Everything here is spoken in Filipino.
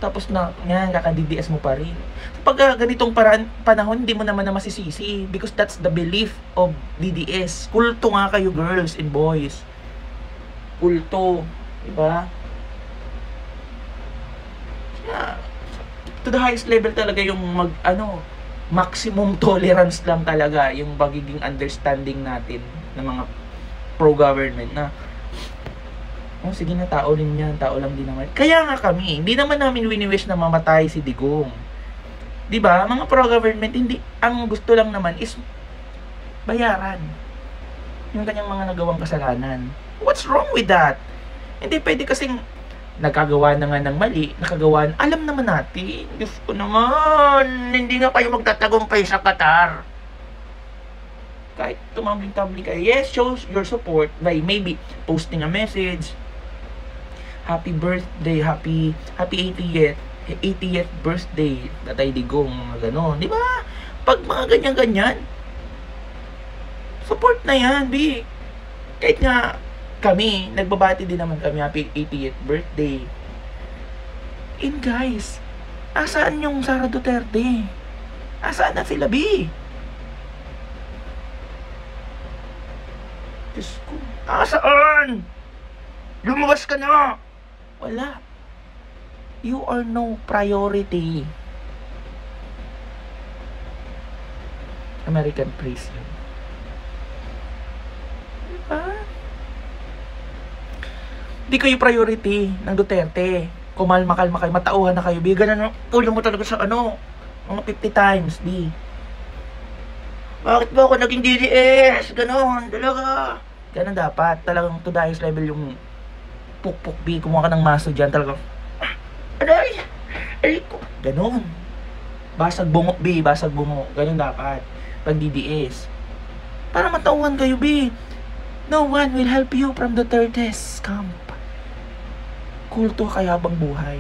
Tapos na, yan, kaka-DDS mo pa rin. Pag ganitong panahon, hindi mo naman na masisisi. Because that's the belief of DDS. Kulto nga kayo, girls and boys. Kulto. Diba? Kaya, to the highest level talaga yung maximum tolerance lang talaga yung magiging understanding natin ng mga pro-government na sige na, tao din yan, tao lang din naman. Kaya nga kami, hindi naman namin wini-wish na mamatay si Digong. 'Di ba? Mga pro-government, hindi, ang gusto lang naman is bayaran yung kanyang mga nagawang kasalanan. What's wrong with that? Hindi pwede kasing nagkagawa na nga ng mali, nakagawa, alam naman natin. Diyos ko naman, hindi nga kayo magtatagumpay sa Qatar. Kahit tumambling-tambling kayo, yes, show your support by maybe posting a message, happy birthday, happy 80th birthday, Tatay Digong, mga gano'n. Di ba? Pag mga ganyan-ganyan, support na yan, B. Kahit nga kami, nagbabati din naman kami, happy 80th birthday. And guys, asaan yung Sara Duterte? Asaan na sila, B? Diyos ko, asaan? Lumabas ka na! Wala. You are no priority. American praise you. Diba? Di kayo priority ng Duterte. Kumalma-kalma kayo, matauhan na kayo. Bigan na ulo mo talaga sa mga 50 times, di. Bakit ba ako naging DDS? Ganon, talaga. Ganon dapat. Talagang to the highest level yung pukpuk, B. Kumuha ka ng maso dyan, talaga. Aray! Aray ko. Ganon. Basag bungo, B. Basag bungo. Ganon dapat. Pag DDS. Para matauhan kayo, B. No one will help you from Duterte's camp. Kulto kaya habang buhay.